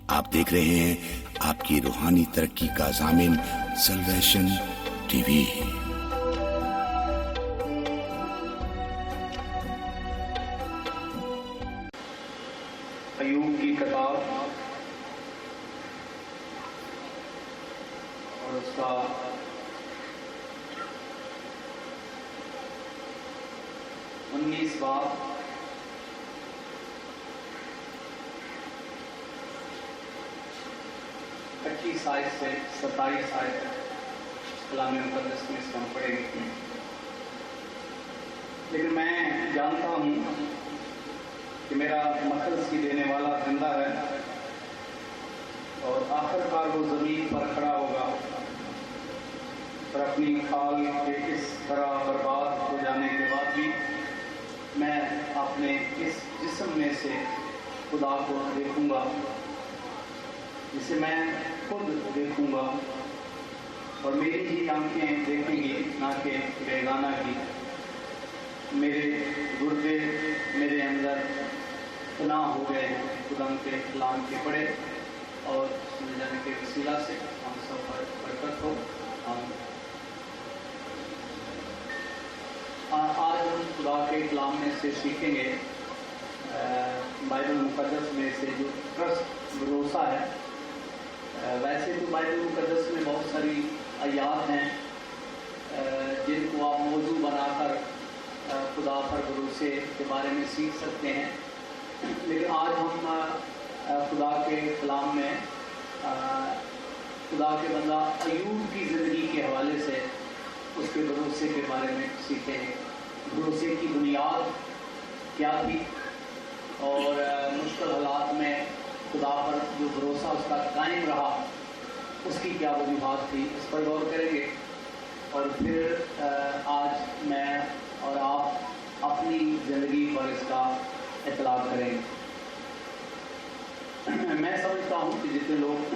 آپ دیکھ رہے ہیں آپ کی روحانی ترقی کا ضامن سلویشن ٹی وی۔ ایوب کی کتاب اور اس کا 19 باب 25 آیت سے 27 آیت تک کلام مقدس میں اس کو ہم پڑھیں گے۔ لیکن میں جانتا ہوں کہ میرا مخلصی دینے والا زندہ ہے اور آخر کار وہ زمین پر کھڑا ہوگا اور اپنی کھال کے اس طرح برباد ہو جانے کے بعد بھی میں اپنے اس جسم میں سے خدا کو دیکھوں گا جسے میں خود دیکھوں گا، اور میری ہی آنکھیں دیکھیں گی نہ کہ بیگانہ کی۔ میرے گردے میرے اندر فنا ہو گئے خدا کے کلام کے پڑھے اور سمجھ جانے کے وسیلہ سے ہم سب پر برکت ہو۔ آج ہم خدا کے کلام میں سے سیکھیں گے بائبل مقدس میں سے جو ٹرسٹ بھروسہ ہے۔ ویسے تو بائبل مقدس میں بہت ساری آیات ہیں جن کو آپ موضوع بنا کر خدا پر بھروسے کے بارے میں سیکھ سکتے ہیں، لیکن آج ہم خدا کے کلام میں خدا کے بندہ ایوب کی زندگی کے حوالے سے اس کے بھروسے کے بارے میں سیکھیں گے۔ بھروسے کی بنیاد کیا تھی اور مشکل حالات میں خدا پر جو بھروسہ اس کا قائم رہا اس کی کیا وجوہات تھی، اس پر غور کریں گے، اور پھر آج میں اور آپ اپنی زندگی پر اس کا اطلاع کریں گے۔ میں سمجھتا ہوں کہ جتنے لوگ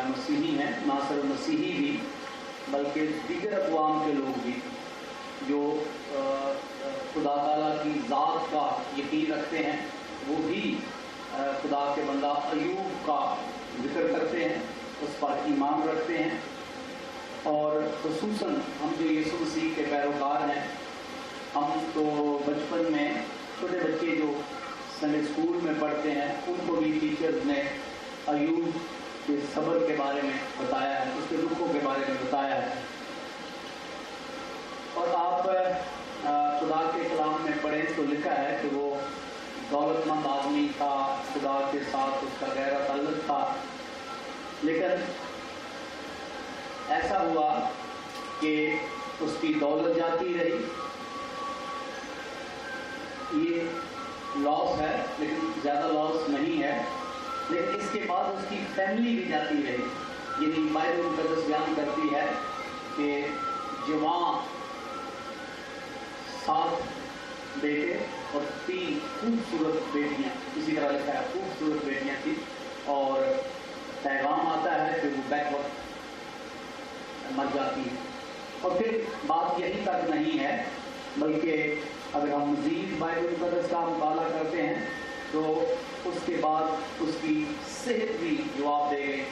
مسیحی ہیں، نہ صرف مسیحی بھی بلکہ دیگر اقوام کے لوگ بھی جو خدا تعالیٰ کی ذات کا یقین رکھتے ہیں، وہ بھی خدا کے بندہ ایوب کا ذکر کرتے ہیں، اس پر ایمان رکھتے ہیں، اور خصوصاً ہم جو یسوع مسیح کے پیروکار ہیں، ہم تو بچپن میں چھوٹے بچے جو سنڈے اسکول میں پڑھتے ہیں ان کو بھی ٹیچرز نے ایوب کے صبر کے بارے میں بتایا ہے، اس کے دکھوں کے بارے میں بتایا ہے۔ اور آپ خدا کے کلام میں پڑھیں تو لکھا ہے کہ وہ دولت مند آدمی تھا، خدا کے ساتھ اس کا گہرا تعلق تھا، لیکن ایسا ہوا کہ اس کی دولت جاتی رہی۔ یہ لاس ہے لیکن زیادہ لاس نہیں ہے، لیکن اس کے بعد اس کی فیملی بھی جاتی رہی۔ یعنی بائبل مقدس بیان کرتی ہے کہ جوان 7 بیٹے اور 3 خوبصورت بیٹیاں، اسی طرح لکھا ہے خوبصورت بیٹیاں تھیں، اور پیغام آتا ہے کہ وہ بیک وقت مر جاتی ہے۔ اور پھر بات یہی تک نہیں ہے، بلکہ اگر ہم مزید بائبل مقدس کا مطالعہ کرتے ہیں تو اس کے بعد اس کی صحت بھی جواب دے گئی،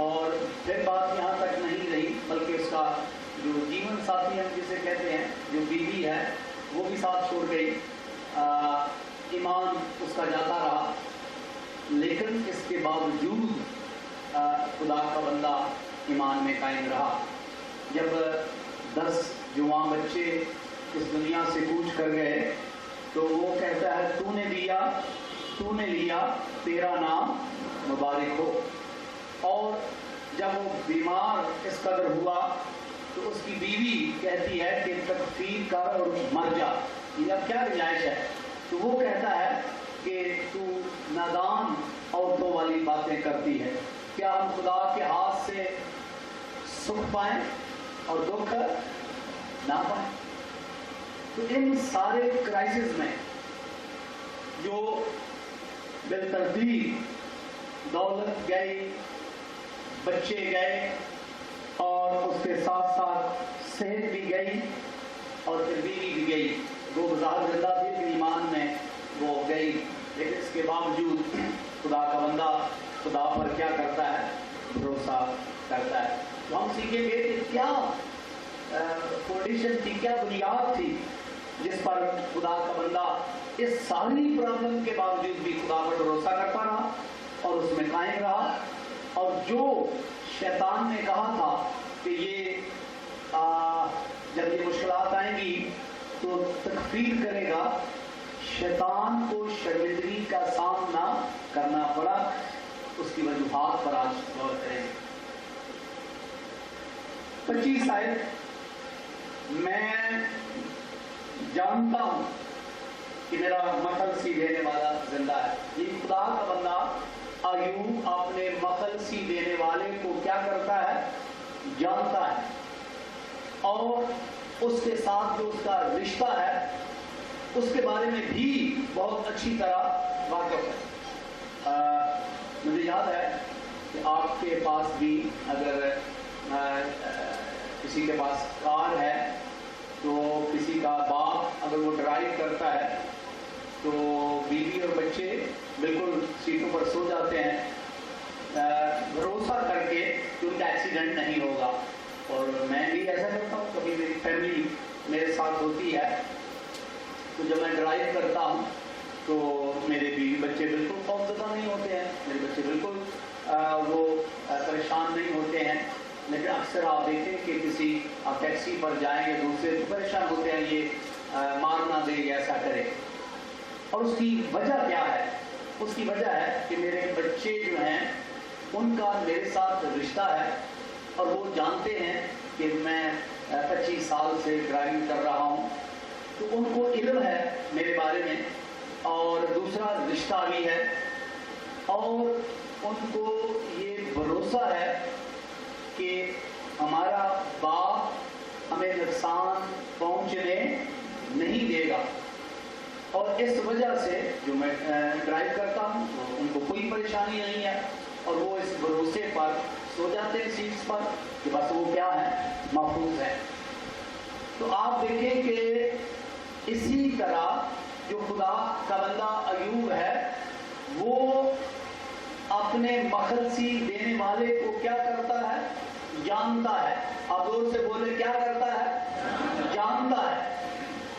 اور پھر بات یہاں تک نہیں رہی بلکہ اس کا جو جیون ساتھی ہم جسے کہتے ہیں، جو بیوی ہے، وہ بھی ساتھ چھوڑ گئی۔ ایمان اس کا جاتا رہا، لیکن اس کے باوجود خدا کا بندہ ایمان میں قائم رہا۔ جب 10 جوان بچے اس دنیا سے کوچ کر گئے تو وہ کہتا ہے تو نے لیا تیرا نام مبارک ہو۔ اور جب وہ بیمار اس قدر ہوا تو اس کی بیوی کہتی ہے کہ تکفیر کر اور مر جا، یہ اب کیا گنجائش ہے؟ تو وہ کہتا ہے کہ تو نادان عورتوں والی باتیں کرتی ہے، کیا ہم خدا کے ہاتھ سے سکھ پائیں اور دکھ نہ پائیں؟ تو ان سارے کرائسس میں جو بالترتیب دولت گئی، بچے گئے، اور اس کے ساتھ ساتھ صحت بھی گئی اور پھر بیوی بھی گئی، وہ بظاہر زندہ تھی لیکن ایمان میں وہ گئی، لیکن اس کے باوجود خدا کا بندہ خدا پر کیا کرتا ہے؟ بھروسہ کرتا ہے. تو ہم سیکھیں گے کہ کیا کنڈیشن تھی, کیا بنیاد تھی جس پر خدا کا بندہ اس ساری پرابلم کے باوجود بھی خدا پر بھروسہ کرتا رہا اور اس میں قائم رہا. اور جو شیطان نے کہا تھا کہ یہ جب یہ مشکلات آئیں گی تو تکفیر کرے گا, شیطان کو شرمندگی کا سامنا کرنا پڑا. اس کی وجوہات پر آج غور کریں گے. 25 آیت. میں جانتا ہوں کہ میرا مخلصی دینے والا زندہ ہے. یہ خدا کا بندہ ایوب اپنے مخلصی دینے والے کو کیا کرتا ہے؟ جانتا ہے, اور اس کے ساتھ جو اس کا رشتہ ہے اس کے بارے میں بھی بہت اچھی طرح واقف ہے. مجھے یاد ہے کہ آپ کے پاس بھی اگر کسی کے پاس کار ہے تو کسی کا باپ اگر وہ ڈرائیو کرتا ہے تو بیوی اور بچے بالکل سیٹوں پر سو جاتے ہیں بھروسہ کر کے کہ ان کا ایکسیڈنٹ نہیں ہوگا. اور میں بھی ایسا کرتا ہوں, کبھی میری فیملی میرے ساتھ ہوتی ہے تو جب میں ڈرائیو کرتا ہوں تو میرے بیوی بچے بالکل خوفزدہ نہیں ہوتے ہیں, میرے بچے بالکل وہ پریشان نہیں ہوتے ہیں. لیکن اکثر آپ دیکھیں کہ کسی آپ ٹیکسی پر جائیں یا دوسرے تو پریشان ہوتے ہیں, یہ مار نہ دے یا ایسا کرے. اور اس کی وجہ کیا ہے؟ اس کی وجہ ہے کہ میرے بچے جو ہیں ان کا میرے ساتھ رشتہ ہے اور وہ جانتے ہیں کہ میں 25 سال سے ڈرائیونگ کر رہا ہوں, تو ان کو علم ہے میرے بارے میں, اور دوسرا رشتہ بھی ہے, اور ان کو یہ بھروسہ ہے کہ ہمارا باپ ہمیں نقصان پہنچنے نہیں دے گا. اور اس وجہ سے جو میں ڈرائیو کرتا ہوں ان کو کوئی پریشانی نہیں ہے, اور وہ اس بھروسے پر سو جاتے ہیں سیٹس پر کہ بس وہ کیا ہے؟ محفوظ ہے. تو آپ دیکھیں کہ اسی طرح جو خدا کا بندہ ایوب ہے وہ اپنے مخلصی دینے والے کو کیا کرتا ہے؟ جانتا ہے. آپ زور سے بولے, کیا کرتا ہے؟ جانتا ہے.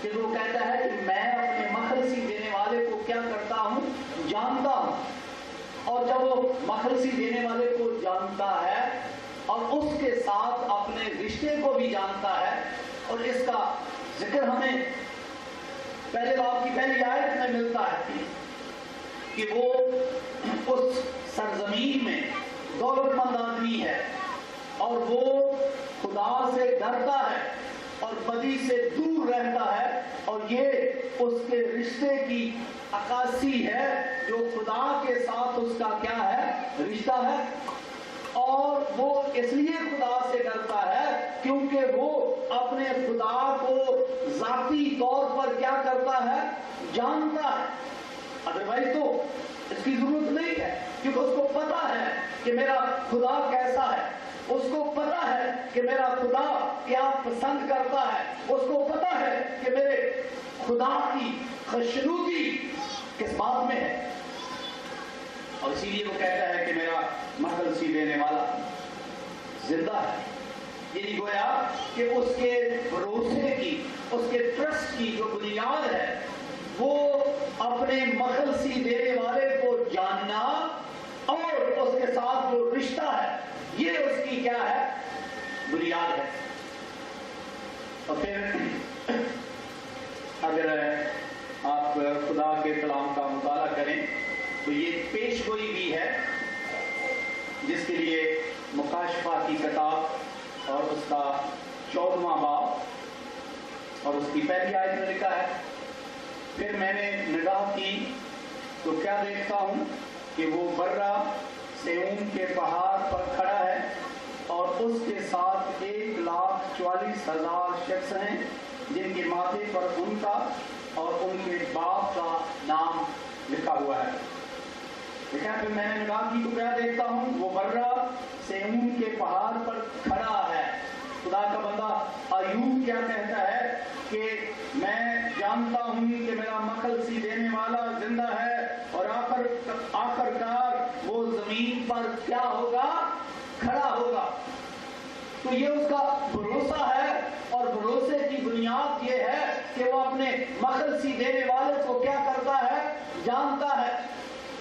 کہ وہ کہتا ہے کہ میں اپنے مخلصی دینے والے کو کیا کرتا ہوں؟ جانتا ہوں. اور جب وہ مخلصی دینے والے کو جانتا ہے اور اس کے ساتھ اپنے رشتے کو بھی جانتا ہے, اور اس کا ذکر ہمیں پہلے باب کی پہلی آیت میں ملتا ہے کہ وہ اس سرزمین میں دولت مند آدمی ہے اور وہ خدا سے ڈرتا ہے اور بدی سے دور رہتا ہے, اور یہ اس کے رشتے کی عکاسی ہے جو خدا کے ساتھ اس کا کیا ہے؟ رشتہ ہے. اور وہ اس لیے خدا سے ڈرتا ہے کیونکہ وہ اپنے خدا کو ذاتی طور پر کیا کرتا ہے؟ جانتا ہے. ادروائز تو اس کی ضرورت نہیں ہے, کیونکہ اس کو پتا ہے کہ میرا خدا کیسا ہے, اس کو پتا ہے کہ میرا خدا کیا پسند کرتا ہے, اس کو پتا ہے کہ میرے خدا کی خوشنودی کس بات میں ہے. اور اسی لیے وہ کہتا ہے کہ میرا مخلصی دینے والا زندہ ہے. یعنی گویا کہ اس کے بھروسے کی, اس کے ٹرسٹ کی جو بنیاد ہے وہ اپنے مخلصی دینے والے کو جاننا اور اس کے ساتھ جو رشتہ ہے یہ اس کی کیا ہے؟ بنیاد ہے. اور پھر اگر آپ خدا کے کلام کا مطالعہ کریں تو یہ پیش گوئی بھی ہے جس کے لیے مکاشفہ کی کتاب اور اس کا 14واں باب اور اس کی پہلی آیت میں لکھا ہے, پھر میں نے نگاہ کی تو کیا دیکھتا ہوں کہ وہ برہ سیون کے پہاڑ پر کھڑا ہے اور اس کے ساتھ 1,44,000 شخص ہیں جن کے ماتھے پر ان کا اور ان کے باپ کا نام لکھا ہوا ہے. دیکھا, پھر میں نے نگاہ کی تو کیا دیکھتا ہوں وہ برہ سیون کے پہاڑ پر کھڑا ہے. خدا کا بندہ ایوب کیا کہتا ہے کہ میں جانتا ہوں کہ میرا مخلصی دینے والا زندہ ہے اور آخر کار وہ زمین پر کیا ہوگا؟ کھڑا ہوگا۔ تو یہ اس کا بھروسہ ہے، اور بھروسے کی بنیاد یہ ہے کہ وہ اپنے مخلصی دینے والے کو کیا کرتا ہے؟ جانتا ہے۔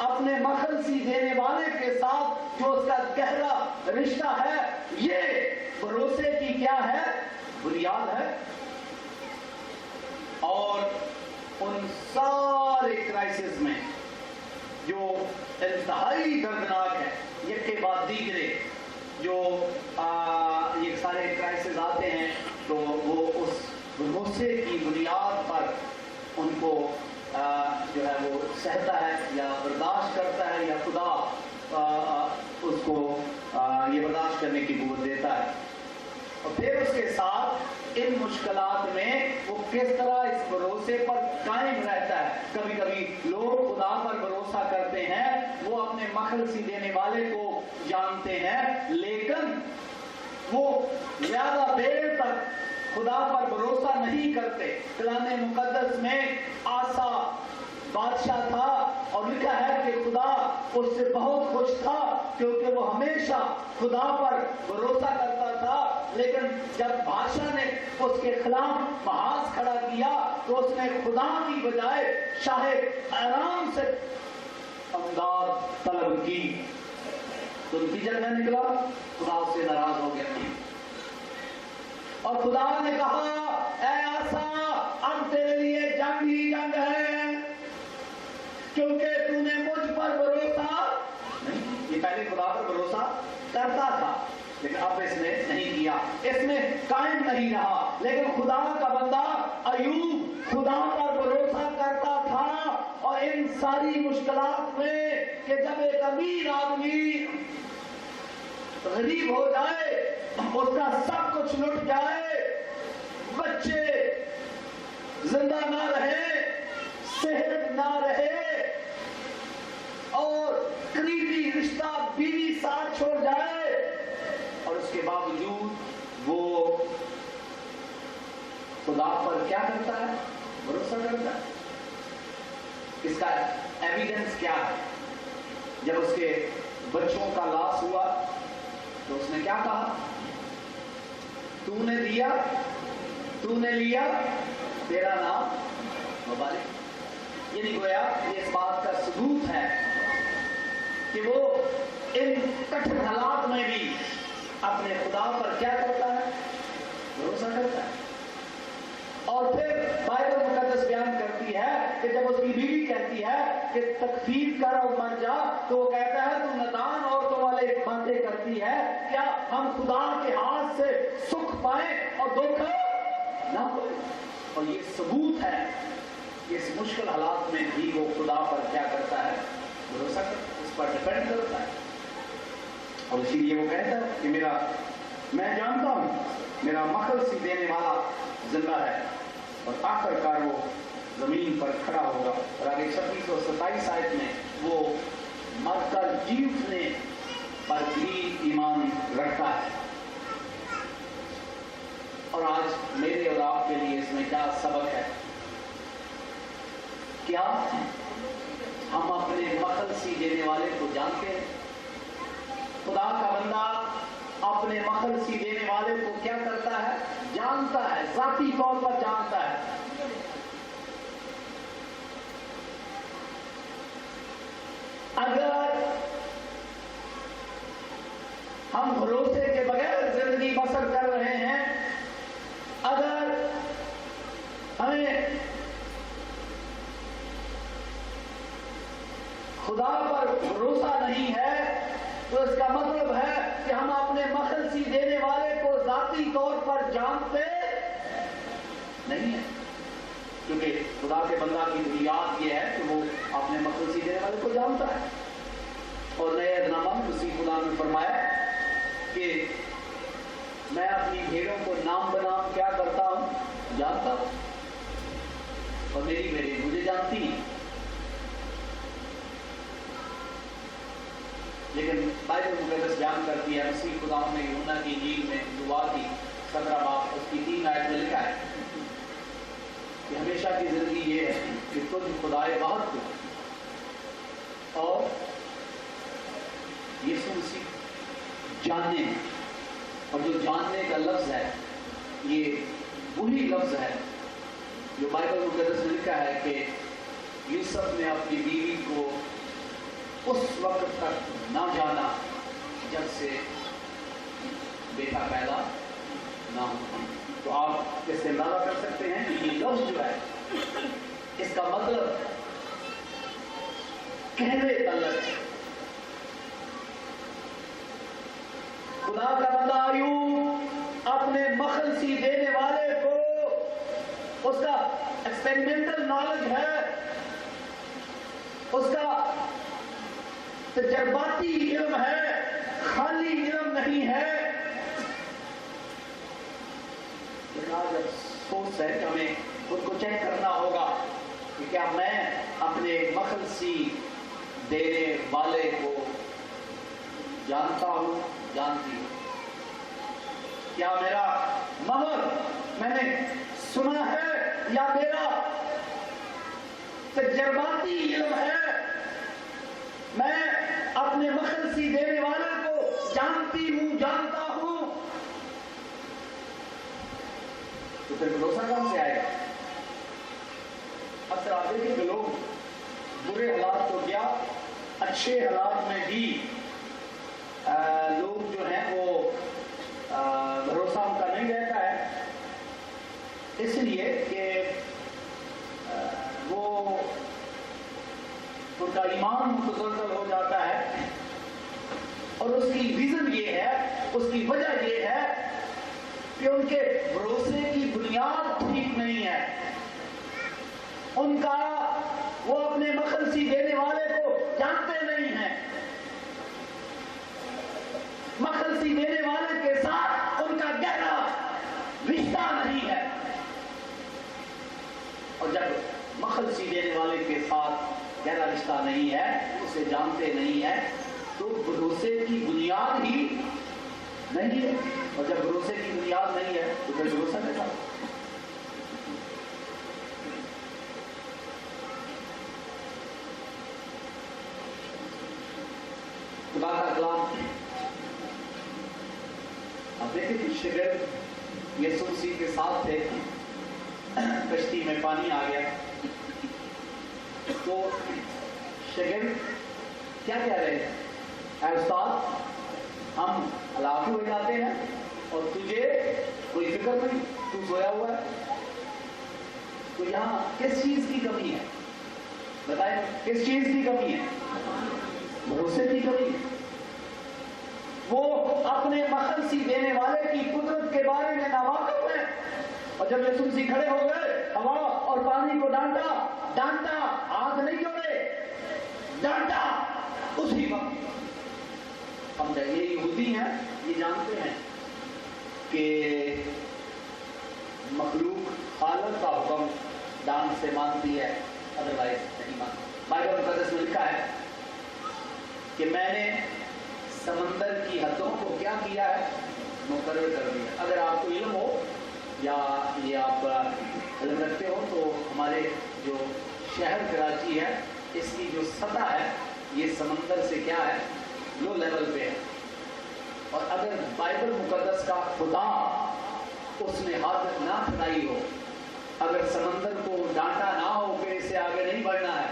اپنے مخلصی دینے والے کے ساتھ جو اس کا گہرا رشتہ ہے، یہ بھروسے کی کیا ہے؟ بنیاد ہے۔ اور ان سارے کرائسس میں جو انتہائی دردناک ہے، یک کے بعد دیگرے جو یہ سارے کرائسس آتے ہیں، تو وہ اس بھروسے کی بنیاد پر ان کو جو ہے وہ سہتا ہے یا برداشت کرتا ہے، یا خدا اس کو یہ برداشت کرنے کی قوت دیتا ہے۔ اور پھر اس کے ساتھ ان مشکلات میں وہ کس طرح اس بھروسے پر قائم رہتا ہے۔ کبھی کبھی لوگ خدا پر بھروسہ کرتے ہیں، وہ اپنے مخلصی دینے والے کو جانتے ہیں، لیکن وہ زیادہ دیر تک خدا پر بھروسہ نہیں کرتے۔ کلام مقدس میں آسا بادشاہ تھا، اور لکھا ہے کہ خدا اس سے بہت خوش تھا، کیونکہ وہ ہمیشہ خدا پر بھروسہ کرتا تھا۔ لیکن جب بادشاہ نے اس کے خلاف محاذ کھڑا کیا تو اس نے خدا کی بجائے شاہ آرام سے امداد طلب کی، تو نتیجہ کیا نکلا؟ خدا اس سے ناراض ہو گیا، اور خدا نے کہا اے آسا، اب تیرے لیے جنگ ہی جنگ ہے، کیونکہ تو نے مجھ پر بھروسہ نہیں۔ یہ پہلے خدا پر بھروسہ کرتا تھا، لیکن اب اس نے نہیں کیا، اس میں قائم نہیں رہا۔ لیکن خدا کا بندہ ایوب خدا پر بھروسہ کرتا تھا، اور ان ساری مشکلات میں کہ جب ایک امیر آدمی غریب ہو جائے، اس کا سب کچھ لٹ جائے، بچے زندہ نہ رہے، صحت نہ رہے، اور قریبی رشتہ بیوی ساتھ چھوڑ جائے، اور اس کے باوجود وہ خدا پر کیا کرتا ہے؟ بھروسہ کرتا ہے۔ اس کا ایویڈنس کیا ہے؟ جب اس کے بچوں کا لاس ہوا تو اس نے کیا کہا؟ تو نے دیا، تو نے لیا، تیرا نام مبارک۔ یعنی گویا یہ اس بات کا ثبوت ہے کہ وہ ان کٹھن حالات میں بھی اپنے خدا پر کیا کرتا ہے؟ بھروسہ کرتا ہے۔ اور پھر بائبل مقدس بیان کرتی ہے کہ جب اس کی بیوی کہتی ہے کہ تکفیر کر اور مر جا، تو وہ کہتا ہے تو نادان عورتوں والے باتیں کرتی ہے، کیا ہم خدا کے ہاتھ سے سکھ پائیں اور دکھ نہ ہو؟ اور یہ ثبوت ہے کہ اس مشکل حالات میں بھی وہ خدا پر کیا کرتا ہے؟ بھروسہ کرتا ہے، اس پر ڈیپینڈ کرتا ہے۔ اور اسی لیے وہ کہتا ہے کہ میں جانتا ہوں میرا مخلصی دینے والا زندہ ہے، اور آخر کار وہ زمین پر کھڑا ہوگا۔ اور آگے 26 اور 27 آیت میں وہ مر کر جی اٹھنے پر بھی ایمان رکھتا ہے۔ اور آج میرے اور آپ کے لیے اس میں کیا سبق ہے؟ کیا ہم اپنے مخلصی دینے والے کو جانتے ہیں؟ خدا کا بندہ اپنے مخلصی دینے والے کو کیا کرتا ہے؟ جانتا ہے، ذاتی طور پر جانتا ہے۔ اگر ہم بھروسے کے بغیر زندگی بسر کر رہے ہیں، اگر ہمیں خدا پر بھروسہ نہیں ہے، تو اس کا مطلب ہے کہ ہم اپنے مخلصی دینے والے کو ذاتی طور پر جانتے نہیں ہیں، کیونکہ خدا کے بندہ کی بنیاد یہ ہے کہ وہ اپنے مخلصی دینے والے کو جانتا ہے۔ اور نئے عہد میں مسیح خدا نے فرمایا کہ میں اپنی بھیڑوں کو نام بنام کیا کرتا ہوں؟ جانتا ہوں، اور میری بھیڑیں مجھے جانتی ہیں۔ لیکن بائبل مقدس بیان کرتی ہے، مسیح خدا نے یوحنا کی انجیل میں دعا کی 17 باب اس کی 3 آیت میں لکھا ہے کہ ہمیشہ کی زندگی یہ ہے کہ تجھ خدائے واحد کو اور یسوع مسیح جاننے، اور جو جاننے کا لفظ ہے یہ وہی لفظ ہے جو بائبل مقدس میں لکھا ہے کہ یوسف نے اپنی بیوی کو اس وقت تک نہ جانا جب سے بیٹا پیدا نہ ہو۔ تو آپ اس سے اندازہ کر سکتے ہیں کہ یہ لفظ جو ہے اس کا مطلب کہنے تعلق ہے۔ خدا کا بندہ ایوب اپنے مخلصی دینے والے کو، اس کا ایکسپیریمنٹل نالج ہے، اس کا تجرباتی علم ہے، خالی علم نہیں ہے۔ لیکن آج افسوس ہے کہ ہمیں خود کو چیک کرنا ہوگا کہ کیا میں اپنے مخلصی دینے والے کو جانتا ہوں، جانتی ہوں؟ کیا میرا مہر میں نے سنا ہے یا میرا تجرباتی علم ہے؟ میں اپنے مخلصی دینے والے کو جانتی ہوں، جانتا ہوں؟ تو پھر بھروسہ کہاں سے آئے گا؟ اکثر آپ دیکھیں کہ لوگ برے حالات تو کیا، اچھے حالات میں بھی لوگ جو ہیں وہ بھروسہ ان کا نہیں رہتا ہے، اس لیے کہ وہ ان کا ایمان متزلزل ہو جاتا ہے، اور اس کی ریزن یہ ہے، اس کی وجہ یہ ہے کہ ان کے بھروسے کی بنیاد ٹھیک نہیں ہے۔ ان کا وہ اپنے مخلصی دینے والے کو جانتے نہیں ہیں، مخلصی دینے والے کے ساتھ ان کا گہرا رشتہ نہیں ہے، اور جب مخلصی دینے والے کے ساتھ گہرا رشتہ نہیں ہے، اسے جانتے نہیں ہے، تو بھروسے کی بنیاد ہی نہیں ہے، اور جب بھروسے کی بنیاد نہیں ہے تو پھر بھروسہ کیسا؟ خدا کا کلام اب دیکھیں کہ شاگرد یسوع مسیح کے ساتھ تھے، کشتی میں پانی آ گیا تو شاگرد کیا کہہ رہے ہیں؟ اے استاد، ہم ہلاک ہو جاتے ہیں اور تجھے کوئی فکر نہیں، تو سویا ہوا ہے۔ تو یہاں کس چیز کی کمی ہے؟ بتائیں، کس چیز کی کمی ہے؟ بھروسے کی کمی ہے۔ وہ اپنے مخلصی دینے والے کی قدرت کے بارے میں ناواقف ہیں، اور جب یسوع مسیح کھڑے ہو گئے، ہوا اور پانی کو ڈانٹا، ہاتھ نہیں جوڑے، ڈانٹا، اسی وقت سمجھا۔ یہ یہودی ہیں، یہ جانتے ہیں کہ مخلوق خالق کا حکم ڈانٹ سے مانتی ہے، ادروائز نہیں مانتی۔ بائبل مقدس میں لکھا ہے کہ میں نے سمندر کی حدوں کو کیا کیا ہے؟ مقرر کر دیا۔ اگر آپ کو علم ہو یا یہ آپ علم رکھتے ہو تو ہمارے جو شہر کراچی ہے، اس کی جو سطح ہے یہ سمندر سے کیا ہے؟ لو لیول پہ ہے، اور اگر بائبل مقدس کا خدا اس نے حد نہ کھڑائی ہو، اگر سمندر کو ڈانٹا نہ ہو کہ اسے آگے نہیں بڑھنا ہے،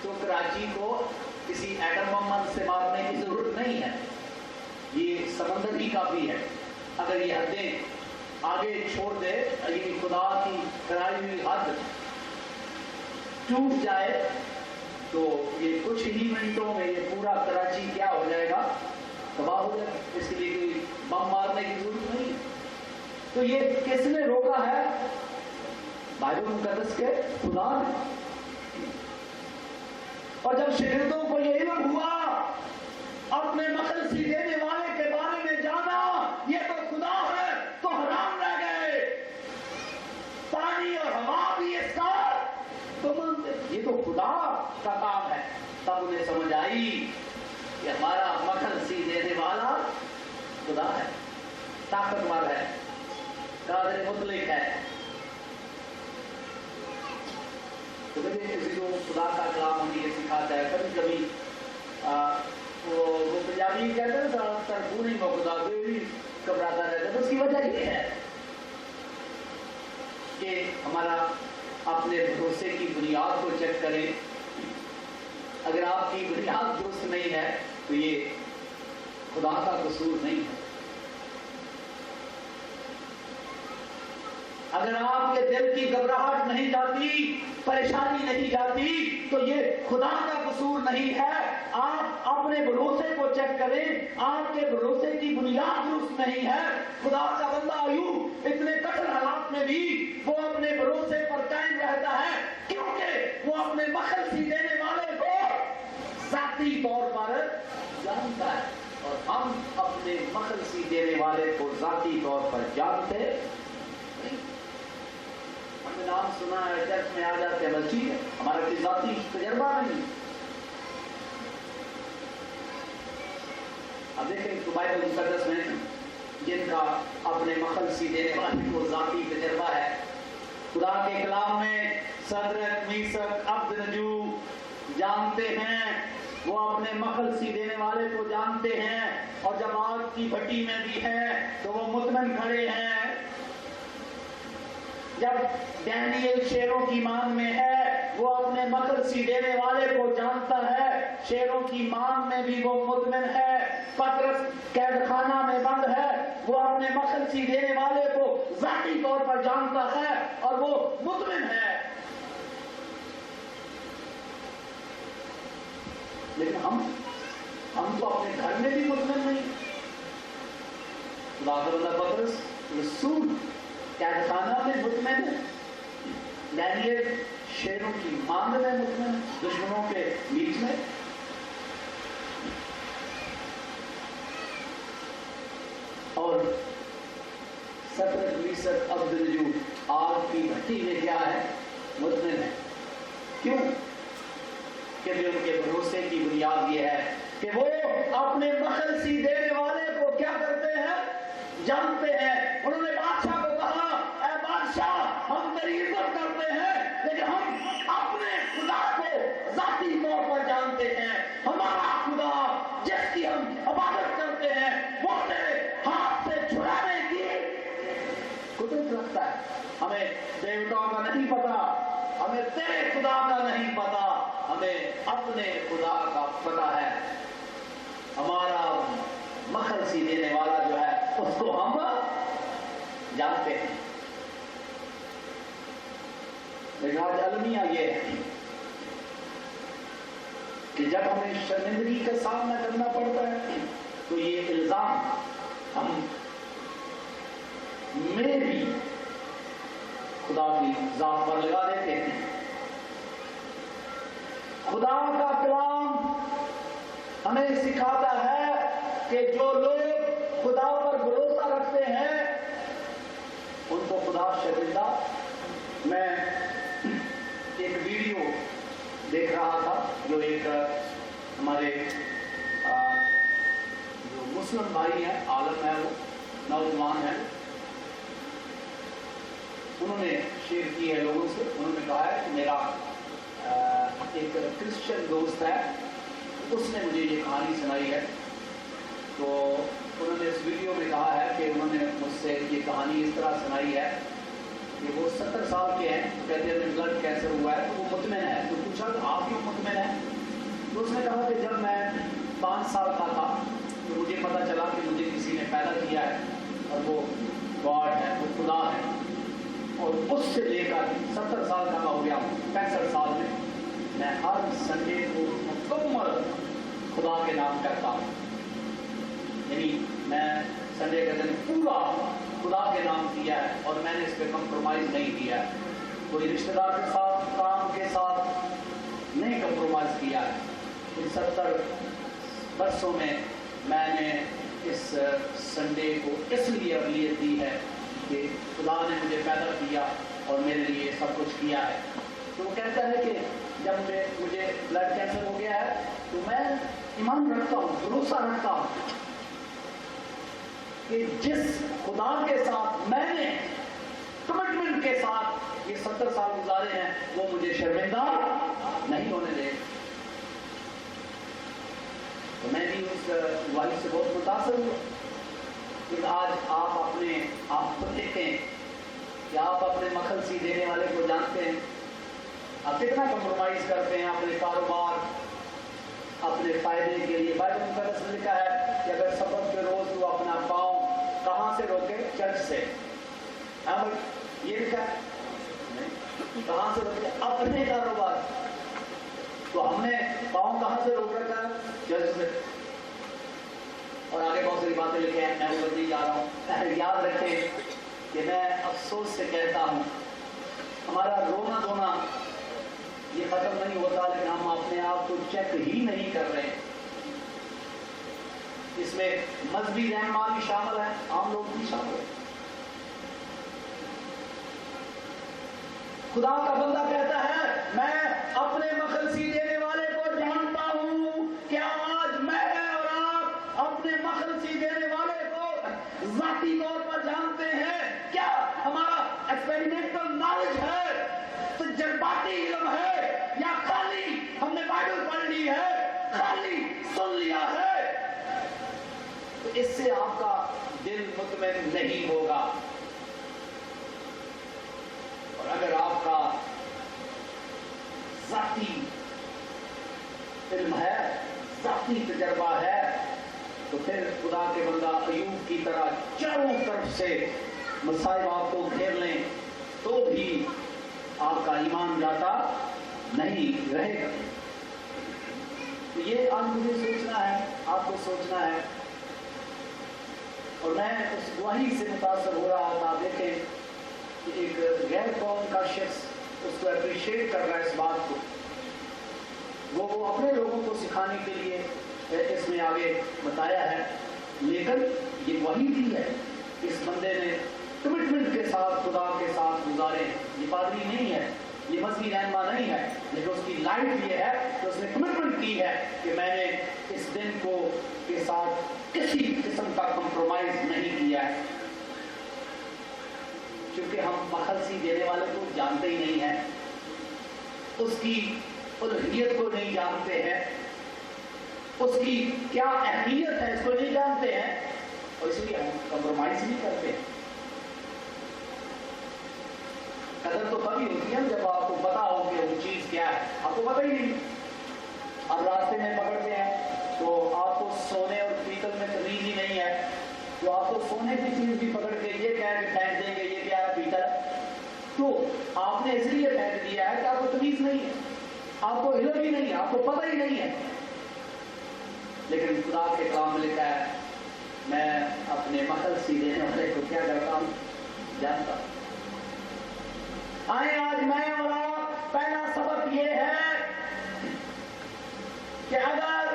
تو کراچی کو کسی ایٹم بم سے مارنے کی ضرورت نہیں ہے، یہ سمندر ہی کافی ہے۔ اگر یہ حدیں آگے چھوڑ دے، یہ خدا کی کھڑائی ہوئی حد ٹوٹ جائے تو یہ کچھ ہی منٹوں میں یہ پورا کراچی کیا ہو جائے گا؟ تباہ ہو جائے گا۔ اس کے لیے کوئی بم مارنے کی ضرورت نہیں ہے۔ تو یہ کس نے روکا ہے؟ بائبل مقدس کے خدا نے۔ اور جب شاگردوں کو یہ علم ہوا، اپنے مخلصی دینے والے کے بارے میں جانا، یہ تو خدا ہے، تو حیران رہ گئے۔ پانی اور ہوا بھی اس کا تو مانتے، یہ تو خدا کا کام ہے۔ تب انہیں سمجھ آئی کہ ہمارا مخلصی دینے والا خدا ہے، طاقتور ہے، قادر مطلق ہے۔ تو جو خدا کا کلام ہمیں یہ سکھاتا ہے، کبھی کبھی وہ پنجابی تعبیر کہتے ہیں نا ترکون ہی موقع بھی گھبراتا رہتا ہے. تو اس کی وجہ یہ ہے کہ ہمارا اپنے بھروسے کی بنیاد کو چیک کریں. اگر آپ کی بنیاد درست نہیں ہے تو یہ خدا کا قصور نہیں ہے. اگر آپ کے دل کی گھبراہٹ نہیں جاتی, پریشانی نہیں جاتی, تو یہ خدا کا قصور نہیں ہے. آپ اپنے بھروسے کو چیک کریں, آپ کے بھروسے کی بنیاد درست نہیں ہے. خدا کا بندہ ایوب اتنے کٹھن حالات میں بھی وہ اپنے بھروسے پر قائم رہتا ہے, کیونکہ وہ اپنے مخلصی دینے والے کو ذاتی طور پر جانتا ہے. اور ہم اپنے مخلصی دینے والے کو ذاتی طور پر جانتے نہیں. ہم نے نام سنا ہے, چرچ میں آ جاتے ہیں, بس ٹھیک ہے, ہمارا کوئی ذاتی تجربہ نہیں. اب دیکھیں تو بائبل مقدس میں جن کا اپنے مخلصی دینے والے کو ذاتی تجربہ ہے, خدا کے کلام میں صدرک, میثق, عبدنجو جانتے ہیں, وہ اپنے مخلصی دینے والے کو جانتے ہیں, اور جب آگ کی بھٹی میں بھی ہیں تو وہ مطمئن کھڑے ہیں. جب ڈینیل شیروں کی مان میں ہے وہ اپنے مخلصی دینے والے کو جانتا ہے, شیروں کی مان میں بھی وہ مطمئن ہے. پطرس قید خانہ میں بند ہے, وہ اپنے مخلصی دینے والے کو ذاتی طور پر جانتا ہے اور وہ مطمئن ہے. لیکن ہم تو اپنے گھر میں بھی مطمئن نہیں. خدا کا بندہ پطرس رسول قید خانہ میں مطمئن ہے, ڈینیل شیروں کی مانگ میں مطمئن ہے, دشمنوں کے بیچ میں. اور صدرک, میثق, عبدنجو آگ کی بھٹی میں کیا ہے, مطمئن ہے. کیوں؟ کہ ان کے بھروسے کی بنیاد یہ ہے کہ وہ اپنے مخلصی دینے والے کو کیا کرتے ہیں, جانتے ہیں. انہوں نے بادشاہ کو کہا, اے بادشاہ ہم تیری عزت کرتے ہیں لیکن ہم اپنے خدا کو ذاتی طور پر جانتے ہیں. ہمارا خدا جس کی ہم عبادت کرتے ہیں وہ تیرے ہاتھ سے چھڑانے کی قدرت رکھتا ہے. ہمیں دیوتاؤں کا نہیں پتا, ہمیں تیرے خدا کا نہیں پتا, ہمیں اپنے خدا کا پتا ہے. ہمارا مخلصی دینے والا جو ہے اس کو ہم جانتے ہیں. لیکن آج المیہ یہ ہے کہ جب ہمیں شرمندگی کا سامنا کرنا پڑتا ہے تو یہ الزام ہم میں بھی خدا کی ذات پر لگا دیتے ہیں. خدا کا کلام ہمیں سکھاتا ہے کہ جو لوگ خدا پر بھروسہ رکھتے ہیں ان کو خدا شرمندہ. میں ایک ویڈیو دیکھ رہا تھا جو ایک ہمارے جو مسلم بھائی ہیں, عالم ہے, وہ نوجوان ہیں, انہوں نے شیئر کی ہے لوگوں سے. انہوں نے کہا ہے کہ میرا ایک کرسچن دوست ہے, اس نے مجھے یہ کہانی سنائی ہے. تو انہوں نے اس ویڈیو میں کہا ہے کہ انہوں نے مجھ سے یہ کہانی اس طرح سنائی ہے کہ وہ 70 سال کے ہیں, کہتے ہیں کہ بلڈ کینسر ہوا ہے, تو وہ مطمئن ہے. تو پوچھا کہ آپ کیوں مطمئن ہیں؟ تو اس نے کہا کہ جب میں 5 سال کا تھا تو مجھے پتا چلا کہ مجھے کسی نے پیدا کیا ہے اور وہ گاڈ ہے, وہ خدا ہے. اور اس سے لے کر 70 سال کا ہو گیا, 65 سال میں ہر سنڈے کو مکمل خدا کے نام کرتا ہوں. یعنی میں سنڈے کا دن پورا خدا کے نام کیا ہے اور میں نے اس پہ کمپرومائز نہیں کیا ہے. کوئی رشتہ دار کے ساتھ, کام کے ساتھ نہیں کمپرومائز کیا ہے. ان 70 برسوں میں نے اس سنڈے کو اس لیے اہمیت دی ہے کہ خدا نے مجھے پیدا کیا اور میرے لیے سب کچھ کیا ہے. تو وہ کہتا ہے کہ جب مجھے بلڈ کینسر ہو گیا ہے تو میں ایمان رکھتا ہوں, بھروسہ رکھتا ہوں کہ جس خدا کے ساتھ میں نے کمٹمنٹ کے ساتھ یہ 70 سال گزارے ہیں وہ مجھے شرمندہ نہیں ہونے دے. تو میں بھی اس اس سے بہت متاثر ہوئے کہ آج آپ اپنے آپ کو دیکھیں کہ آپ اپنے مخلصی دینے والے کو جانتے ہیں. آپ کتنا کمپرومائز کرتے ہیں اپنے کاروبار اپنے فائدے کے لیے. بائبل مقدس میں لکھا ہے کہ اگر سبت کے روز وہ اپنا پاؤں کہاں سے روکے؟ چرچ سے. یہ لکھا ہے کہاں سے روکے؟ اپنے کاروبار. تو ہم نے پاؤں کہاں سے روک رکھا ہے؟ چرچ سے. اور آگے بہت ساری باتیں لکھے ہیں, میں وہ نہیں جا رہا ہوں. یاد رکھیں کہ میں افسوس سے کہتا ہوں ہمارا رونا دھونا یہ ختم نہیں ہوتا, لیکن ہم اپنے آپ کو چیک ہی نہیں کر رہے. اس میں مذہبی رہنما بھی شامل ہیں, عام لوگ بھی شامل ہیں. خدا کا بندہ کہتا ہے میں اپنے مخلصی دینے والے کو جانتا ہوں. کیا آج میں اور آپ اپنے مخلصی دینے والے کو ذاتی طور پر جانتے ہیں؟ کیا ہمارا ایکسپیریمنٹل نالج ہے, تجرباتی علم ہے, یا خالی ہم نے بائبل پڑھ لی ہے, خالی سن لیا ہے؟ تو اس سے آپ کا دل مطمئن نہیں ہوگا. اور اگر آپ کا ذاتی علم ہے, ذاتی تجربہ ہے, تو پھر خدا کے بندہ ایوب کی طرح چاروں طرف سے مصائب آپ کو گھیر لیں تو بھی آپ کا ایمان جاتا نہیں رہے گا. تو یہ آج مجھے سوچنا ہے, آپ کو سوچنا ہے. اور میں اس گواہی سے متاثر ہو رہا تھا. دیکھیں کہ ایک غیر قوم کا شخص اس کو اپریشیٹ کر رہا ہے اس بات کو. وہ اپنے لوگوں کو سکھانے کے لیے اس میں آگے بتایا ہے, لیکن یہ وہی بھی ہے اس بندے نے کمٹمنٹ کے ساتھ خدا کے ساتھ گزارے. یہ پادری نہیں ہے, یہ مذہبی رہنما نہیں ہے, لیکن اس کی لائف یہ ہے کہ اس نے کمٹمنٹ کی ہے کہ میں نے اس دن کو کے ساتھ کسی قسم کا کمپرومائز نہیں کیا ہے. کیونکہ ہم مخلصی دینے والے کو جانتے ہی نہیں ہیں, اس کی الوہیت کو نہیں جانتے ہیں, اس کی کیا اہمیت ہے اس کو نہیں جانتے ہیں, اور اس لیے ہم کمپرومائز نہیں کرتے ہیں. قدر تو تبھی ہوتی ہے جب آپ کو پتا ہو کہ وہ چیز کیا ہے. آپ کو پتہ ہی نہیں, آپ راستے میں پکڑتے ہیں تو آپ کو سونے اور پیتل میں تمیز ہی نہیں ہے, تو آپ کو سونے کی چیز بھی پکڑ کے یہ کہہ کے پھینک دیں گے یہ کیا ہے؟ پیتل. تو آپ نے اس لیے پھینک دیا ہے کہ آپ کو تمیز نہیں ہے, آپ کو علم ہی نہیں ہے, آپ کو پتہ ہی نہیں ہے. لیکن خدا کے کلام میں لکھا ہے میں اپنے مخلصی دینے والے کو کیا کرتا ہوں؟ جانتا ہوں. آئیں آج میں اور آپ, پہلا سبق یہ ہے کہ اگر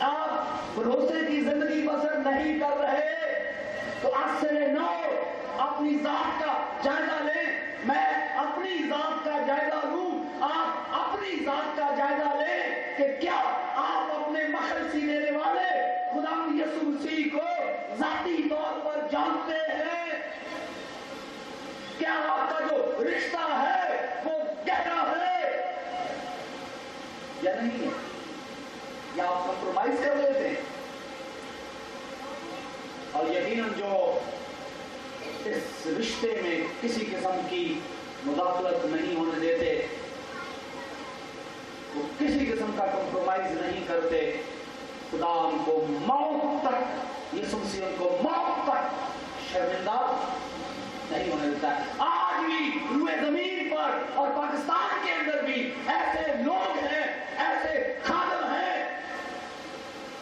آپ بھروسے کی زندگی بسر نہیں کر رہے تو آج سے نو اپنی ذات کا جائزہ لیں. میں اپنی ذات کا جائزہ لوں, آپ اپنی ذات کا جائزہ لیں کہ کیا آپ اپنے مخلصی دینے والے خدا یسوع مسیح کو ذاتی طور پر جانتے ہیں؟ کیا آپ کا جو رشتہ ہے وہ گہرا ہے یا نہیں ہے, یا آپ کمپرومائز کر لیتے ہیں؟ اور یقیناً جو اس رشتے میں کسی قسم کی مداخلت نہیں ہونے دیتے, وہ کسی قسم کا کمپرومائز نہیں کرتے, خدا ان کو موت تک, یسوع مسیح ان کو موت تک شرمندہ نہیں ہونے دیتا ہے. آج بھی روئے زمین پر اور پاکستان کے اندر بھی ایسے لوگ ہیں, ایسے خادم ہیں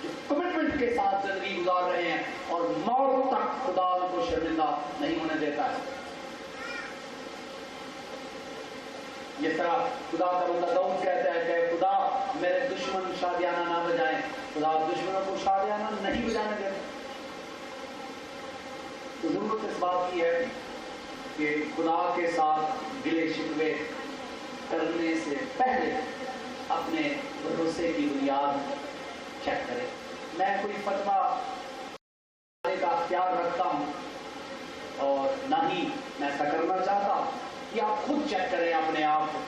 جو کمٹمنٹ کے ساتھ زندگی گزار رہے ہیں اور موت تک خدا ان کو شرمندہ نہیں ہونے دیتا ہے. جس طرح خدا کا بندہ داؤد کہتا ہے کہ خدا میرے دشمن شادیانہ نہ بجائیں, خدا دشمنوں کو شادیانہ نہیں بجانے دیتے. تو ضرورت اس بات کی ہے کہ خدا کے ساتھ گلے شکوے کرنے سے پہلے اپنے بھروسے کی بنیاد چیک کریں. میں کوئی فتویٰ کا اختیار رکھتا ہوں اور نہ ہی میں ایسا کرنا چاہتا ہوں کہ آپ خود چیک کریں اپنے آپ کو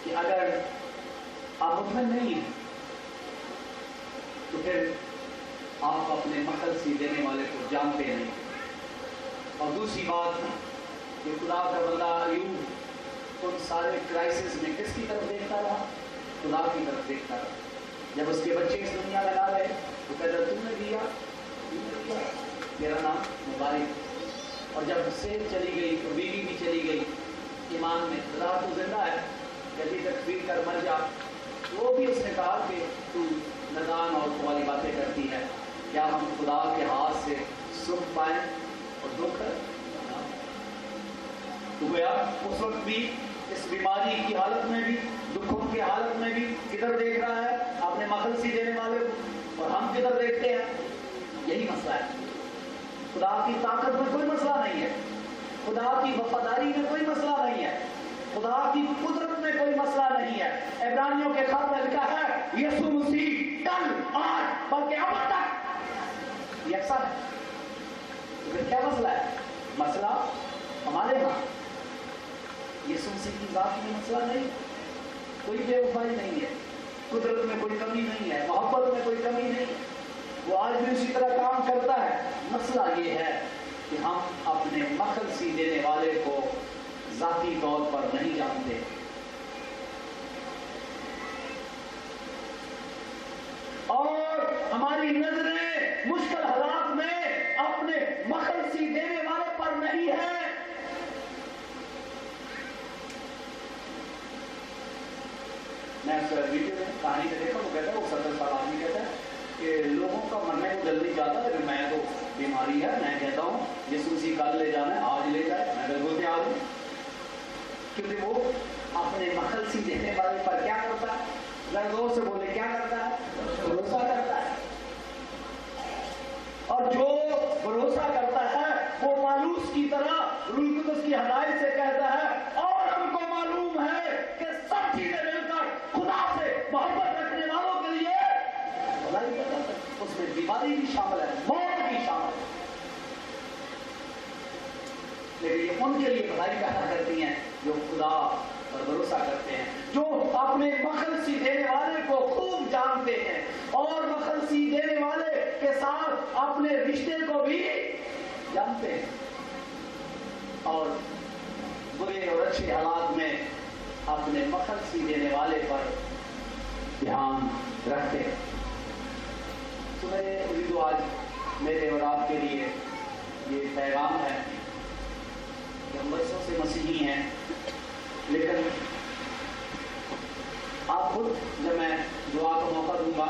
کہ اگر آپ مطمئن نہیں ہیں تو پھر آپ اپنے مخلصی دینے والے کو جانتے نہیں. اور دوسری بات کہ خدا کا بندہ ایوب ان سارے کرائسس میں کس کی طرف دیکھتا رہا؟ خدا کی طرف دیکھتا رہا. جب اس کے بچے اس دنیا لگا رہے تو کہتا تم نے دیا میرا نام مبارک. اور جب سے چلی گئی تو بیوی بھی چلی گئی ایمان میں. خدا تو زندہ ہے، جلدی تکبیر کر مر جا. وہ بھی اس نے کہا کہ تو ندان اور والی باتیں کرتی ہے، کیا ہم خدا کے ہاتھ سے سکھ پائیں اور دکھ تو گیا. اس وقت بھی اس بیماری کی حالت میں بھی، دکھوں کی حالت میں بھی کدھر دیکھ رہا ہے؟ اپنے مخلصی دینے والے کو. اور ہم کدھر دیکھتے ہیں؟ یہی مسئلہ ہے. خدا کی طاقت میں کوئی مسئلہ نہیں ہے، خدا کی وفاداری میں کوئی مسئلہ نہیں ہے، خدا کی قدرت میں کوئی مسئلہ نہیں ہے. عبرانیوں کے خط میں لکھا ہے یسوع مسیح کل آج بلکہ اب تک یکساں ہے. تو پھر کیا مسئلہ ہے؟ مسئلہ ہمارے ہاں یسوع مسیح کی ذات میں مسئلہ نہیں. کوئی بے وفائی نہیں ہے، قدرت میں کوئی کمی نہیں ہے، محبت میں کوئی کمی نہیں ہے. وہ آج بھی اسی طرح کام کرتا ہے. مسئلہ یہ ہے کہ ہم اپنے مخلصی دینے والے کو ذاتی طور پر نہیں جانتے. اور ہماری نظریں مشکل حالات میں اپنے مخلصی دینے والے پر نہیں ہے. میں اس ویڈیو میں کہانی میں دیکھا، وہ کہتا ہے، وہ 70 سال آدمی کہتا ہے کہ لوگوں کا مرنے کو دل نہیں چاہتا، لیکن میں تو بیماری ہے، میں کہتا ہوں یسوع مسیح کل لے جانا ہے، آج لے جائے، میں بالکل تیار ہوں. کیونکہ وہ اپنے مخلصی دینے والے پر کیا کرتا ہے؟ زور سے بولے کیا کرتا ہے؟ بھروسہ کرتا ہے. اور جو بھروسہ کرتا ہے وہ مانوس کی طرح روح القدس کی ہدایت سے کہتا ہے. اور ہم کو معلوم ہے کہ سب چیزیں مل کر خدا سے محبت رکھنے والوں کے لیے بھلائی پیدا کرتی ہے. اس میں بیماری بھی شامل ہے، موت بھی شامل ہے، لیکن یہ ان کے لیے بھلائی پیدا کرتی ہیں جو خدا پر بھروسہ کرتے ہیں، جو اپنے مخلصی دینے والے کو خوب جانتے ہیں اور مخلصی دینے والے کے ساتھ اپنے رشتے کو بھی جانتے ہیں اور برے اور اچھے حالات میں اپنے مخلصی دینے والے پر دھیان رکھتے ہیں. تو میرے اردو آج میرے اور آپ کے لیے یہ پیغام ہے کہ ہم برسوں سے مسیحی ہیں، لیکن آپ خود، جب میں دعا کا موقع دوں گا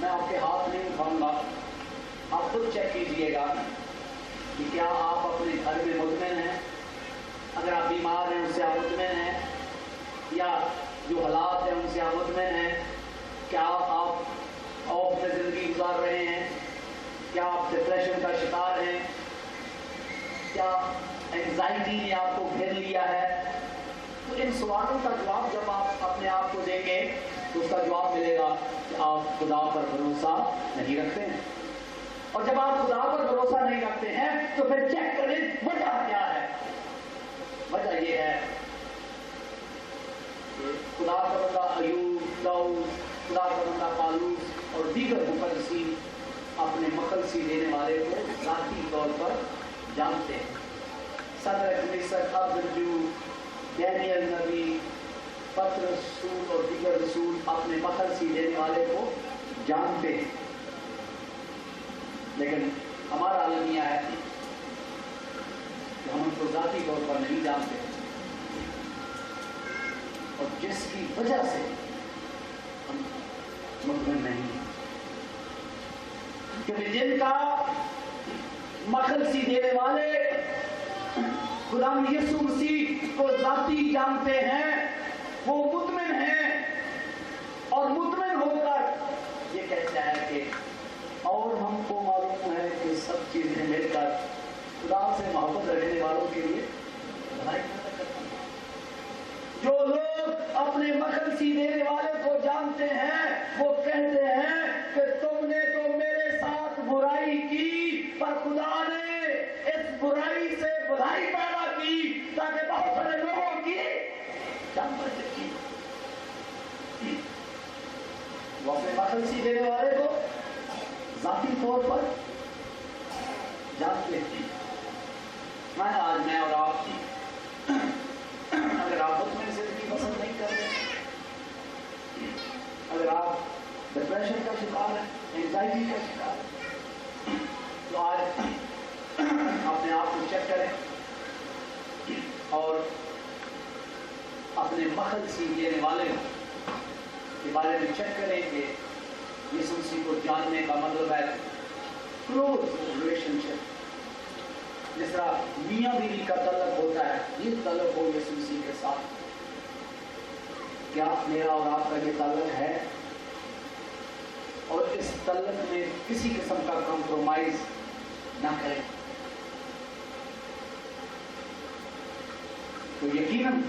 میں آپ کے ہاتھ نہیں اٹھاؤں گا، آپ خود چیک کیجئے گا کہ کیا آپ اپنے گھر میں مطمئن ہیں. اگر آپ بیمار ہیں اس سے آپ مطمئن ہیں، یا جو حالات ہیں ان سے آپ مطمئن ہیں. کیا آپ خوف میں زندگی گزار رہے ہیں؟ کیا آپ ڈپریشن کا شکار ہیں؟ کیا اینگزائٹی نے آپ کو گھیر لیا ہے؟ تو ان سوالوں کا جواب جب آپ اپنے آپ کو دیں گے تو اس کا جواب ملے گا کہ آپ خدا پر بھروسہ نہیں رکھتے ہیں. اور جب آپ خدا پر بھروسہ نہیں رکھتے ہیں تو پھر چیک کریں وجہ کیا ہے. وجہ یہ ہے کہ خدا کا بندہ ایوب، داؤد، خدا کا بندہ پالوس اور دیگر مقدسین اپنے مخلصی دینے والے کو ذاتی طور پر جانتے ہیں. صدرک، میثق، عبدالجو، دانیل نبی، پترس رسول اور دیگر رسول اپنے مخلصی دینے والے کو جانتے ہیں. لیکن ہمارا المیہ ہے کہ ہم ان کو ذاتی طور پر نہیں جانتے، اور جس کی وجہ سے ہم مطمئن نہیں ہیں. کیونکہ جن کا مخلصی دینے والے خدا یسوع مسیح کو ذاتی جانتے ہیں وہ مطمئن ہیں، اور مطمئن ہو کر یہ کہتا ہے کہ اور ہم کو معلوم ہے کہ سب چیزیں مل کر خدا سے محبت رکھنے والوں کے لیے بھلائی پیدا کرتی ہیں. جو لوگ اپنے مخلصی دینے والے کو جانتے ہیں وہ کہتے ہیں کہ تم نے تو میرے ساتھ برائی کی، پر خدا نے اس برائی سے بھلائی پیدا کی تاکہ بہت سارے لوگوں کی جان بچ سکے. وہ اپنے مخلصی دینے والے کو طور پر جانتے ہیں. میں آج میں اور آپ اگر آپ مطمئن زندگی پسند نہیں کر رہے، اگر آپ ڈپریشن کا شکار ہیں، اینگزائٹی کا شکار ہیں، تو آج اپنے آپ کو چیک کریں اور اپنے مخلصی دینے والے کے بارے میں چیک کریں کہ یسوع مسیح کو جاننے کا مطلب ہے کلوز ریلیشن شپ. جس طرح میاں بیوی کا تعلق ہوتا ہے، یہ تعلق ہو یسوع مسیح کے ساتھ. کیا میرا اور آپ کا یہ تعلق ہے؟ اور اس تعلق میں کسی قسم کا کمپرومائز نہ کریں. تو یقیناً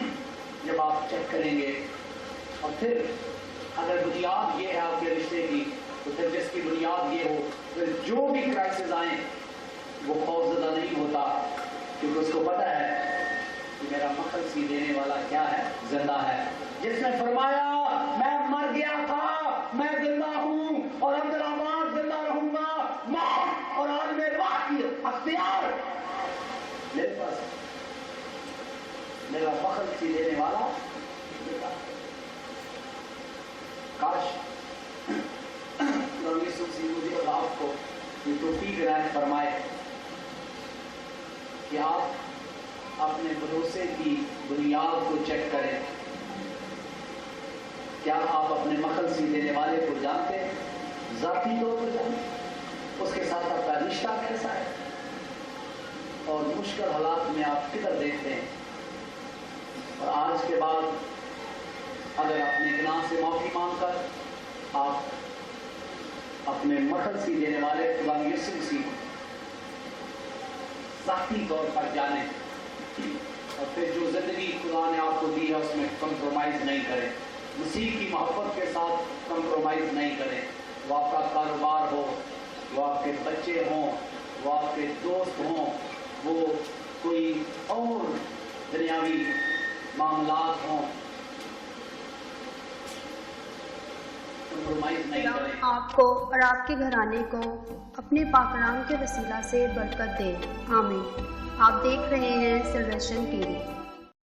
جب آپ چیک کریں گے اور پھر اگر بنیاد یہ ہے آپ کے رشتے کی، تو پھر جس کی بنیاد یہ ہو، پھر جو بھی کرائسس آئیں وہ خوف زدہ نہیں ہوتا، کیونکہ اس کو پتہ ہے کہ میرا مخلصی دینے والا کیا ہے؟ زندہ ہے. جس نے فرمایا میں مر گیا تھا، میں زندہ ہوں اور عبدالآباد زندہ رہوں گا، موت اور عالم راہ کی اختیار میرے پاس ہے. میرا مخلصی دینے والا کاش یسوع مسیح مجھے اور آپ کو یہ توفیق عنایت فرمائے کہ آپ اپنے بھروسے کی بنیاد کو چیک کریں. کیا آپ اپنے مخلصی دینے والے کو جانتے ہیں؟ ذاتی طور پر جانتے ہیں؟ اس کے ساتھ آپ کا رشتہ کیسا ہے؟ اور مشکل حالات میں آپ کدھر دیکھتے ہیں؟ اور آج کے بعد اگر اپنے گناہ سے معافی مانگ کر آپ اپنے مخلصی دینے والے خدا یسوع مسیح ذاتی طور پر جانیں، اور پھر جو زندگی خدا نے آپ کو دی ہے اس میں کمپرومائز نہیں کریں. مسیح کی محبت کے ساتھ کمپرومائز نہیں کریں. وہ آپ کا کاروبار ہو، وہ آپ کے بچے ہوں، وہ آپ کے دوست ہوں، وہ کوئی اور دنیاوی معاملات ہوں، کمپرومائز نہیں کریں. آپ کو اور آپ کے گھرانے کو اپنے پاکلام کے وسیلہ سے برکت دے. آمین. آپ دیکھ رہے ہیں سلویشن ٹی وی.